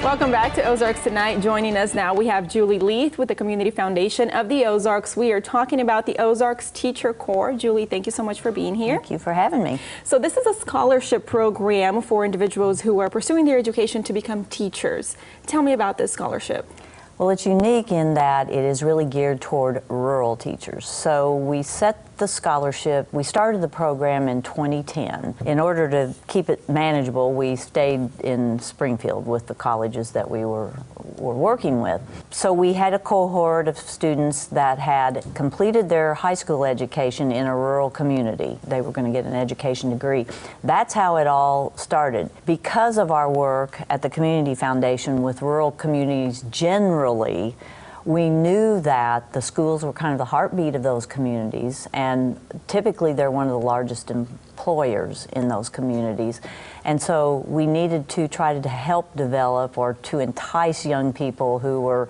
Welcome back to Ozarks Tonight. Joining us now, we have Julie Leith with the Community Foundation of the Ozarks. We are talking about the Ozarks Teacher Corps. Julie, thank you so much for being here. Thank you for having me. So this is a scholarship program for individuals who are pursuing their education to become teachers. Tell me about this scholarship. Well, it's unique in that it is really geared toward rural teachers. So we set the scholarship, we started the program in 2010. In order to keep it manageable, we stayed in Springfield with the colleges that we were working with. So we had a cohort of students that had completed their high school education in a rural community. They were going to get an education degree. That's how it all started. Because of our work at the Community Foundation with rural communities generally, we knew that the schools were kind of the heartbeat of those communities, and typically they're one of the largest employers in those communities. And so we needed to try to help develop or to entice young people who were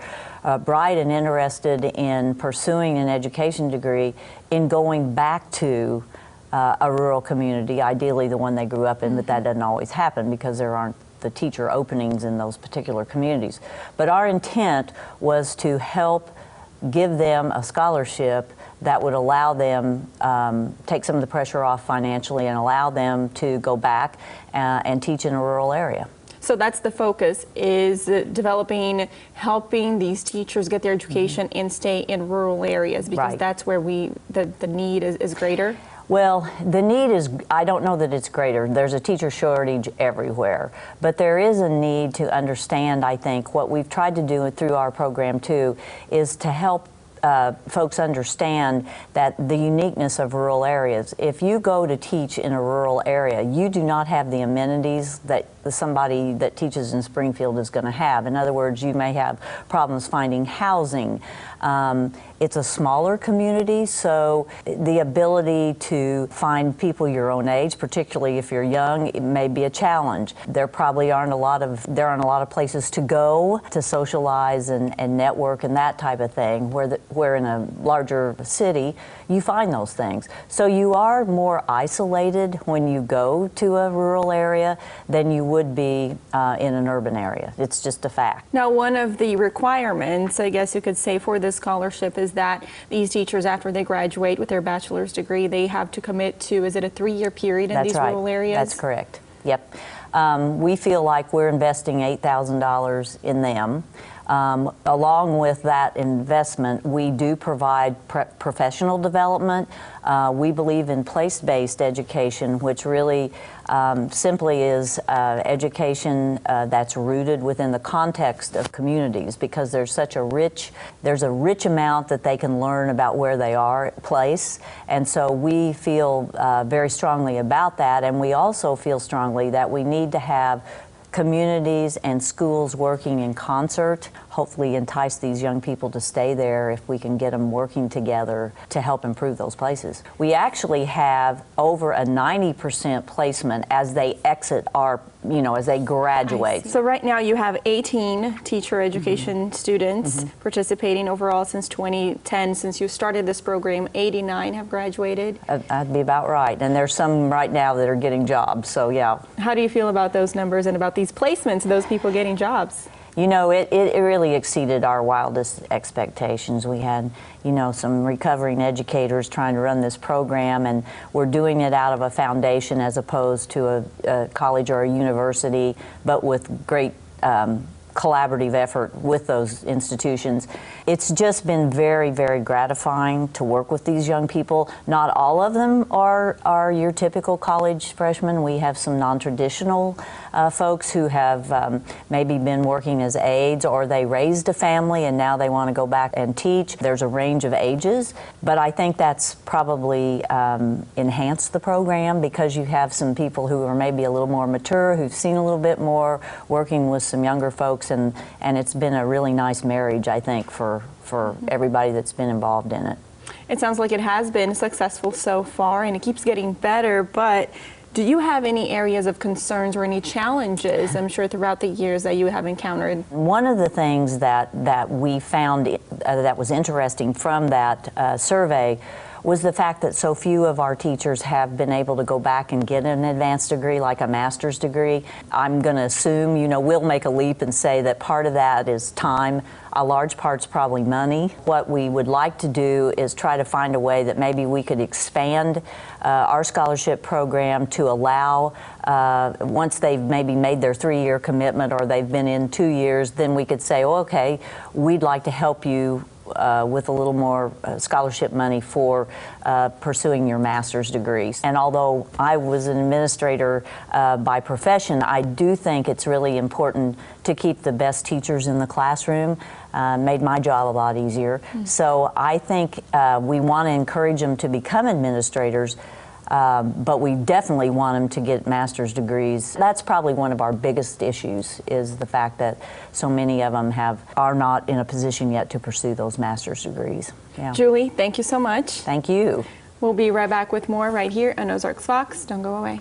bright and interested in pursuing an education degree in going back to a rural community, ideally the one they grew up in, but that doesn't always happen because there aren't the teacher openings in those particular communities. But our intent was to help give them a scholarship that would allow them take some of the pressure off financially and allow them to go back and teach in a rural area. So that's the focus, is developing, helping these teachers get their education and stay in rural areas, because that's where the need is greater. Well, the need is, I don't know that it's greater. There's a teacher shortage everywhere, but there is a need to understand, I think, what we've tried to do through our program too, is to help folks understand that the uniqueness of rural areas. If you go to teach in a rural area, you do not have the amenities that somebody that teaches in Springfield is going to have. In other words, you may have problems finding housing. It's a smaller community, so the ability to find people your own age, particularly if you're young, it may be a challenge. There probably aren't a lot of places to go to socialize and network and that type of thing, where in a larger city you find those things. So you are more isolated when you go to a rural area than you would be in an urban area. It's just a fact. Now, one of the requirements, I guess you could say, for this scholarship is that these teachers, after they graduate with their bachelor's degree, they have to commit to, is it a 3-year period in these rural areas? That's correct. Yep. We feel like we're investing $8,000 in them. Along with that investment, we do provide professional development. We believe in place-based education, which really simply is education that's rooted within the context of communities, because there's a rich amount that they can learn about where they are placed. And so we feel very strongly about that, and we also feel strongly that we need to have communities and schools working in concert, hopefully entice these young people to stay there if we can get them working together to help improve those places. We actually have over a 90% placement as they exit our, as they graduate. So right now you have 18 teacher education students participating overall since 2010. Since you started this program, 89 have graduated. That'd be about right. And there's some right now that are getting jobs, so yeah. How do you feel about those numbers and about these placements, those people getting jobs? You know, it really exceeded our wildest expectations. We had, some recovering educators trying to run this program, and we're doing it out of a foundation as opposed to a college or a university, but with great collaborative effort with those institutions. It's just been very, very gratifying to work with these young people. Not all of them are your typical college freshmen. We have some non-traditional folks who have maybe been working as aides, or they raised a family and now they want to go back and teach. There's a range of ages, but I think that's probably enhanced the program, because you have some people who are maybe a little more mature, who've seen a little bit more, working with some younger folks, and it's been a really nice marriage, I think, for everybody that's been involved in it. It sounds like it has been successful so far, and it keeps getting better, but do you have any areas of concerns or any challenges, I'm sure, throughout the years that you have encountered? One of the things that we found that was interesting from that survey was the fact that so few of our teachers have been able to go back and get an advanced degree, like a master's degree. I'm going to assume, you know, we'll make a leap and say that part of that is time. A large part's probably money. What we would like to do is try to find a way that maybe we could expand our scholarship program to allow, once they've maybe made their 3-year commitment or they've been in 2 years, then we could say, oh, okay, we'd like to help you with a little more scholarship money for pursuing your master's degrees. And although I was an administrator by profession, I do think it's really important to keep the best teachers in the classroom. Made my job a lot easier. So I think we want to encourage them to become administrators, but we definitely want them to get master's degrees. That's probably one of our biggest issues, is the fact that so many of them are not in a position yet to pursue those master's degrees. Yeah. Julie, thank you so much. Thank you. We'll be right back with more right here on Ozarks Fox. Don't go away.